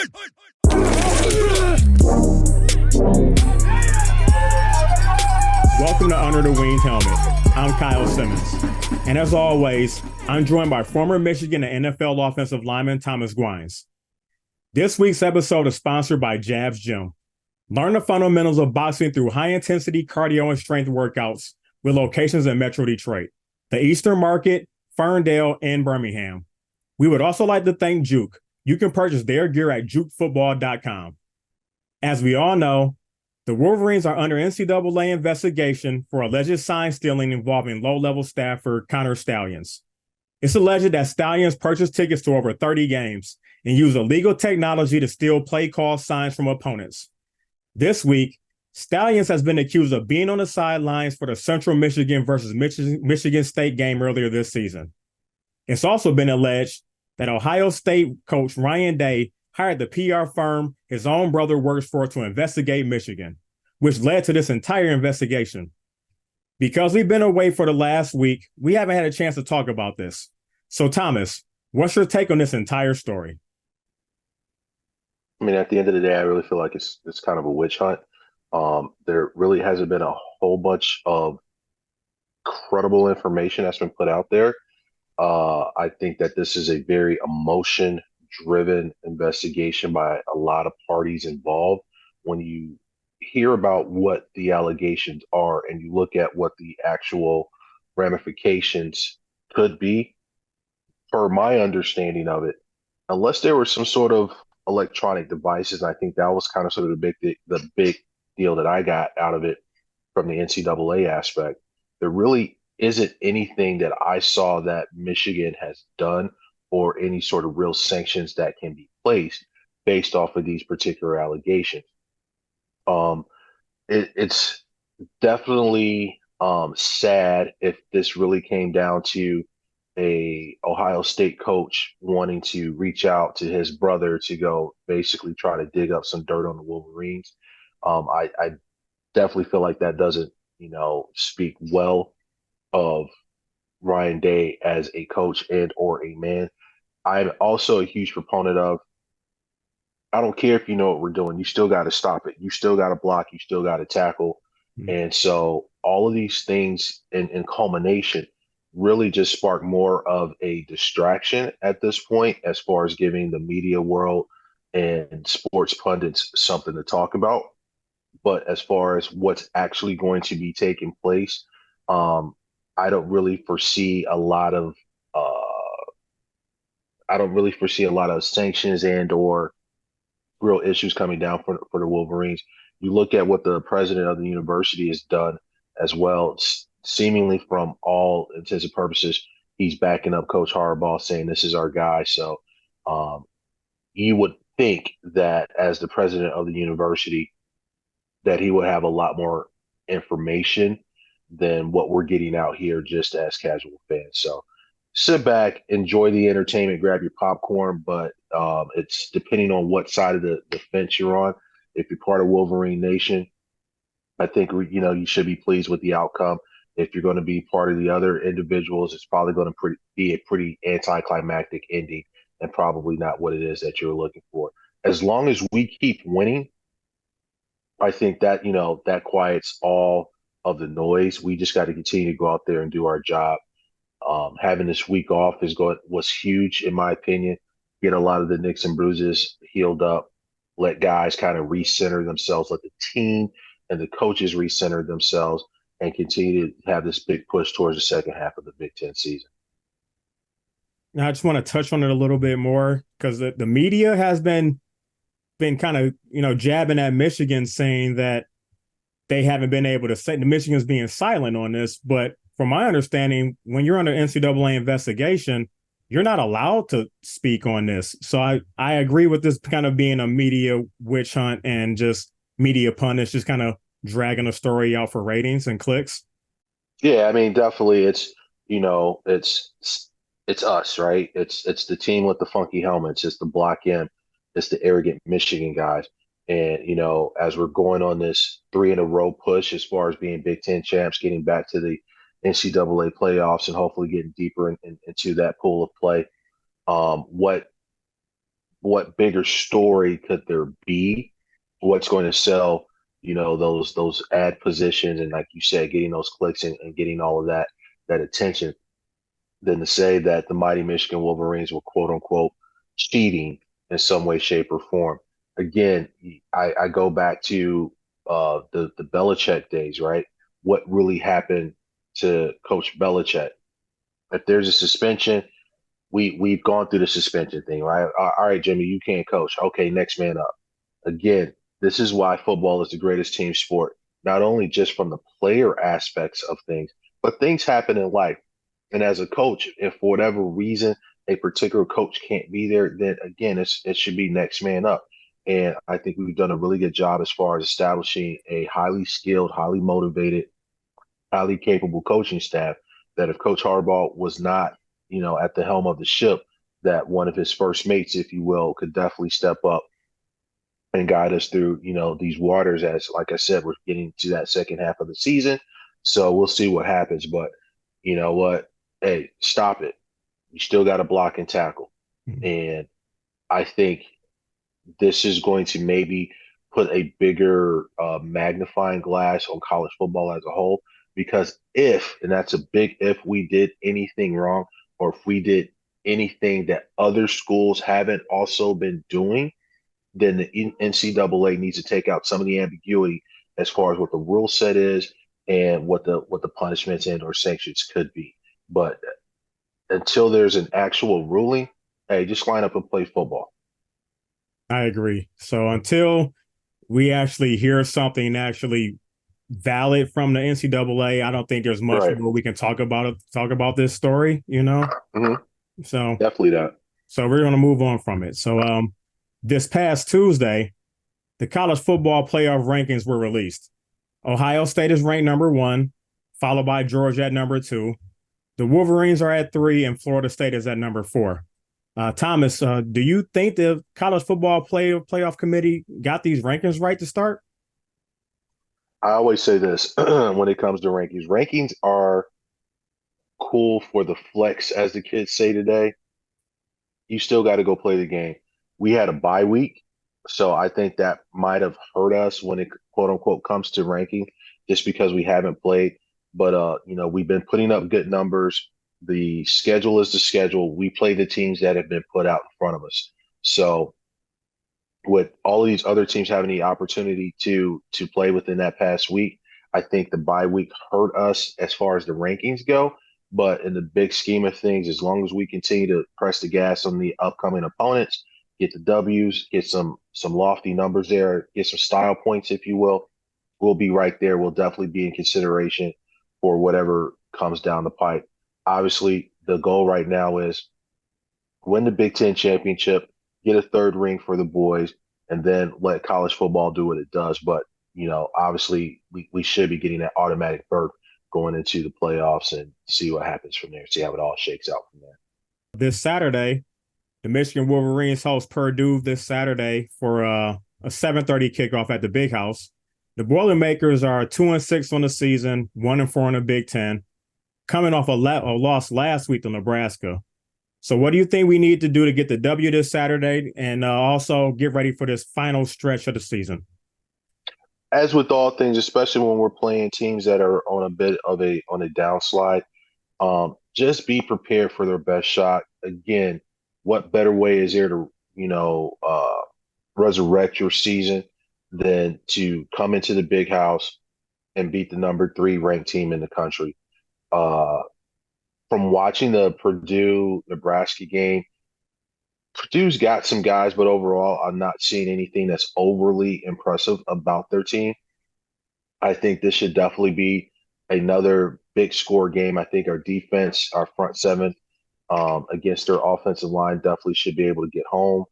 Welcome to Under the Wings Helmet. I'm Kyle Simmons. And as always, I'm joined by former Michigan and NFL offensive lineman Thomas Guynes. This week's episode is sponsored by Jabs Gym. Learn the fundamentals of boxing through high-intensity cardio and strength workouts with locations in Metro Detroit, the Eastern Market, Ferndale, and Birmingham. We would also like to thank Juke. You can purchase their gear at jukefootball.com. As we all know, the Wolverines are under NCAA investigation for alleged sign stealing involving low-level staffer Connor Stalions. It's alleged that Stalions purchased tickets to over 30 games and used illegal technology to steal play call signs from opponents. This week, Stalions has been accused of being on the sidelines for the Central Michigan versus Michigan State game earlier this season. It's also been alleged that Ohio State coach Ryan Day hired the PR firm his own brother works for to investigate Michigan, which led to this entire investigation. Because we've been away for the last week, we haven't had a chance to talk about this. So, Thomas, what's your take on this entire story? I mean, at the end of the day, I really feel like it's kind of a witch hunt. There really hasn't been a whole bunch of credible information that's been put out there. I think that this is a very emotion-driven investigation by a lot of parties involved. When you hear about what the allegations are and you look at what the actual ramifications could be, per my understanding of it, unless there were some sort of electronic devices, I think that was kind of sort of the big deal that I got out of it from the NCAA aspect. There really isn't anything that I saw that Michigan has done or any sort of real sanctions that can be placed based off of these particular allegations. It's definitely sad if this really came down to a Ohio State coach wanting to reach out to his brother to go basically try to dig up some dirt on the Wolverines. I definitely feel like that doesn't, speak well of Ryan Day as a coach and or a man. I'm also a huge proponent of, I don't care if you know what we're doing, you still got to stop it. You still got to block, you still got to tackle. Mm-hmm. And so all of these things in culmination really just spark more of a distraction at this point, as far as giving the media world and sports pundits something to talk about. But as far as what's actually going to be taking place, I don't really foresee a lot of sanctions and or real issues coming down for the Wolverines. You look at what the president of the university has done as well. Seemingly, from all intents and purposes, he's backing up Coach Harbaugh, saying this is our guy. So you would think that as the president of the university, that he would have a lot more information than what we're getting out here just as casual fans. So sit back, enjoy the entertainment, grab your popcorn, but it's depending on what side of the fence you're on. If you're part of Wolverine Nation, I think you should be pleased with the outcome. If you're going to be part of the other individuals, it's probably going to be a pretty anticlimactic ending and probably not what it is that you're looking for. As long as we keep winning, I think that, that quiets all of the noise. We just got to continue to go out there and do our job. Having this week off was huge, in my opinion. Get a lot of the nicks and bruises healed up, let guys kind of recenter themselves, let the team and the coaches recenter themselves, and continue to have this big push towards the second half of the Big Ten season. Now, I just want to touch on it a little bit more because the media has been kind of, jabbing at Michigan, saying that they haven't been able to say, the Michigan's being silent on this. But from my understanding, when you're under NCAA investigation, you're not allowed to speak on this. So I agree with this kind of being a media witch hunt and just media pundits just kind of dragging a story out for ratings and clicks. Yeah, I mean, definitely it's us, right? It's the team with the funky helmets. It's the Block M. It's the arrogant Michigan guys. And, as we're going on this 3-in-a-row push as far as being Big Ten champs, getting back to the NCAA playoffs and hopefully getting deeper into that pool of play, what what bigger story could there be? What's going to sell, those ad positions and like you said, getting those clicks and getting all of that attention than to say that the mighty Michigan Wolverines were quote unquote cheating in some way, shape, or form. Again, I go back to the Belichick days, right? What really happened to Coach Belichick? If there's a suspension, we've gone through the suspension thing, right? All right, Jimmy, you can't coach. Okay, next man up. Again, this is why football is the greatest team sport, not only just from the player aspects of things, but things happen in life. And as a coach, if for whatever reason a particular coach can't be there, then again, it should be next man up. And I think we've done a really good job as far as establishing a highly skilled, highly motivated, highly capable coaching staff that if Coach Harbaugh was not, at the helm of the ship, that one of his first mates, if you will, could definitely step up and guide us through, these waters as, like I said, we're getting to that second half of the season. So we'll see what happens. But you know what? Hey, stop it. You still got to block and tackle. Mhm. And I think this is going to maybe put a bigger magnifying glass on college football as a whole. Because if, and that's a big if, we did anything wrong or if we did anything that other schools haven't also been doing, then the NCAA needs to take out some of the ambiguity as far as what the rule set is and what the punishments and or sanctions could be. But until there's an actual ruling, hey, just line up and play football. I agree. So until we actually hear something actually valid from the NCAA, I don't think there's much Right. more we can talk about this story, Hmm. So Definitely that. so we're gonna move on from it. So this past Tuesday, the college football playoff rankings were released. Ohio State is ranked number 1, followed by Georgia at number 2. The Wolverines are at 3, and Florida State is at number 4. Thomas, do you think the college football playoff committee got these rankings right to start? I always say this when it comes to rankings. Rankings are cool for the flex, as the kids say today. You still got to go play the game. We had a bye week, so I think that might have hurt us when it quote unquote comes to ranking, just because we haven't played. But we've been putting up good numbers. The schedule is the schedule. We play the teams that have been put out in front of us. So with all of these other teams having the opportunity to play within that past week, I think the bye week hurt us as far as the rankings go. But in the big scheme of things, as long as we continue to press the gas on the upcoming opponents, get the W's, get some lofty numbers there, get some style points, if you will, we'll be right there. We'll definitely be in consideration for whatever comes down the pipe. Obviously, the goal right now is win the Big Ten championship, get a third ring for the boys, and then let college football do what it does. But, obviously we should be getting that automatic berth going into the playoffs and see what happens from there, see how it all shakes out from there. This Saturday, the Michigan Wolverines host Purdue this Saturday for a 7:30 kickoff at the Big House. The Boilermakers are 2-6 on the season, 1-4 in the Big Ten, coming off a loss last week to Nebraska. So what do you think we need to do to get the W this Saturday and also get ready for this final stretch of the season? As with all things, especially when we're playing teams that are on a bit of a downslide, just be prepared for their best shot. Again, what better way is there to resurrect your season than to come into the Big House and beat the number 3 ranked team in the country? Uh, from watching the Purdue Nebraska game, Purdue's got some guys, but overall, I'm not seeing anything that's overly impressive about their team. I think this should definitely be another big score game. I think our defense, our front seven, against their offensive line, definitely should be able to get home.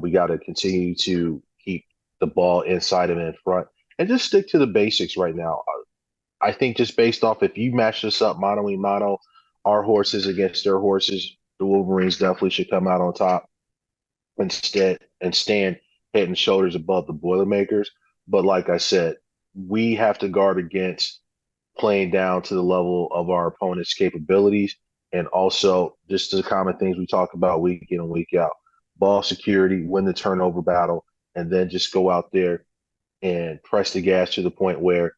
We got to continue to keep the ball inside and in front and just stick to the basics right now. I think just based off if you match this up mano a mano, our horses against their horses, the Wolverines definitely should come out on top instead and stand head and shoulders above the Boilermakers. But like I said, we have to guard against playing down to the level of our opponent's capabilities and also just the common things we talk about week in and week out. ball security, win the turnover battle, and then just go out there and press the gas to the point where,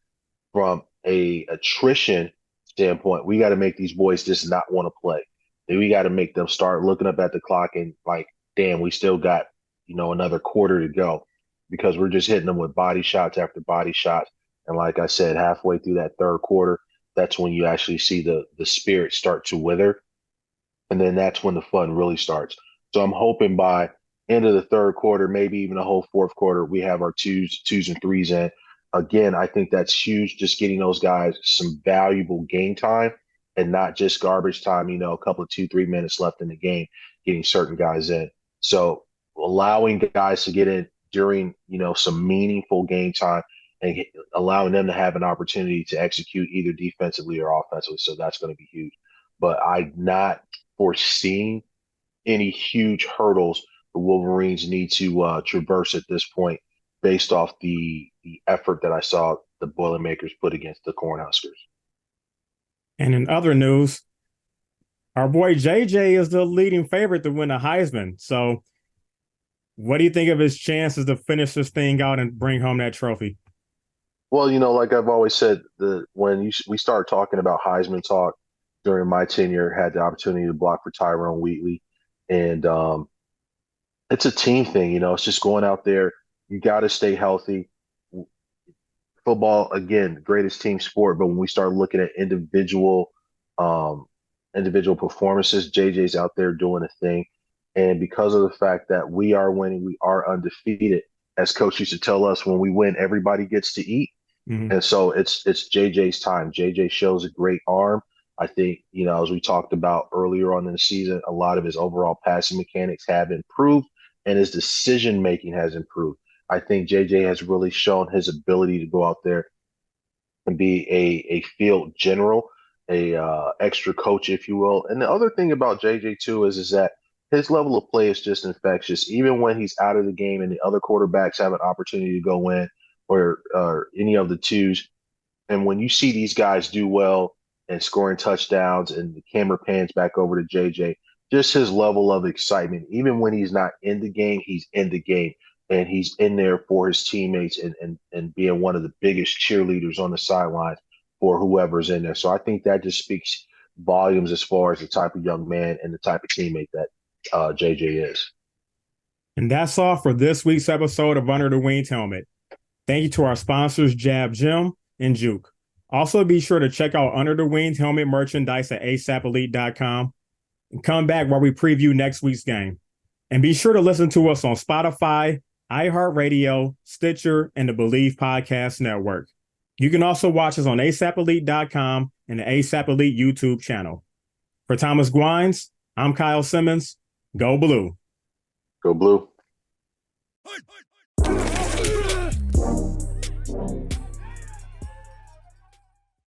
from a attrition standpoint, we got to make these boys just not want to play. Then we got to make them start looking up at the clock and like, damn, we still got, another quarter to go, because we're just hitting them with body shots after body shots. And like I said, halfway through that third quarter, that's when you actually see the spirit start to wither. And then that's when the fun really starts. So I'm hoping by end of the third quarter, maybe even the whole fourth quarter, we have our twos and threes in. Again, I think that's huge, just getting those guys some valuable game time and not just garbage time, a couple of 2-3 minutes left in the game, getting certain guys in. So allowing guys to get in during, some meaningful game time and allowing them to have an opportunity to execute either defensively or offensively. So that's going to be huge. But I'm not foreseeing any huge hurdles the Wolverines need to traverse at this point, based off the effort that I saw the Boilermakers put against the Cornhuskers. And in other news, our boy JJ is the leading favorite to win the Heisman. So what do you think of his chances to finish this thing out and bring home that trophy? Well, like I've always said, when we started talking about Heisman talk during my tenure, had the opportunity to block for Tyrone Wheatley. And it's a team thing, it's just going out there. You got to stay healthy. Football, again, greatest team sport. But when we start looking at individual performances, JJ's out there doing a thing. And because of the fact that we are winning, we are undefeated. As Coach used to tell us, when we win, everybody gets to eat. Mm-hmm. And so it's JJ's time. JJ shows a great arm. I think, as we talked about earlier on in the season, a lot of his overall passing mechanics have improved and his decision-making has improved. I think JJ has really shown his ability to go out there and be a field general, a extra coach, if you will. And the other thing about JJ, too, is that his level of play is just infectious. Even when he's out of the game and the other quarterbacks have an opportunity to go in, or any of the twos, and when you see these guys do well and scoring touchdowns and the camera pans back over to JJ, just his level of excitement. Even when he's not in the game, he's in the game. And he's in there for his teammates and being one of the biggest cheerleaders on the sidelines for whoever's in there. So I think that just speaks volumes as far as the type of young man and the type of teammate that JJ is. And that's all for this week's episode of Under the Wings Helmet. Thank you to our sponsors, Jab Gym and Juke. Also, be sure to check out Under the Wings Helmet merchandise at asapelite.com and come back while we preview next week's game. And be sure to listen to us on Spotify, iHeartRadio, Stitcher, and the Believe Podcast Network. You can also watch us on asapelite.com and the ASAP Elite YouTube channel. For Thomas Guynes, I'm Kyle Simmons. Go Blue. Go Blue.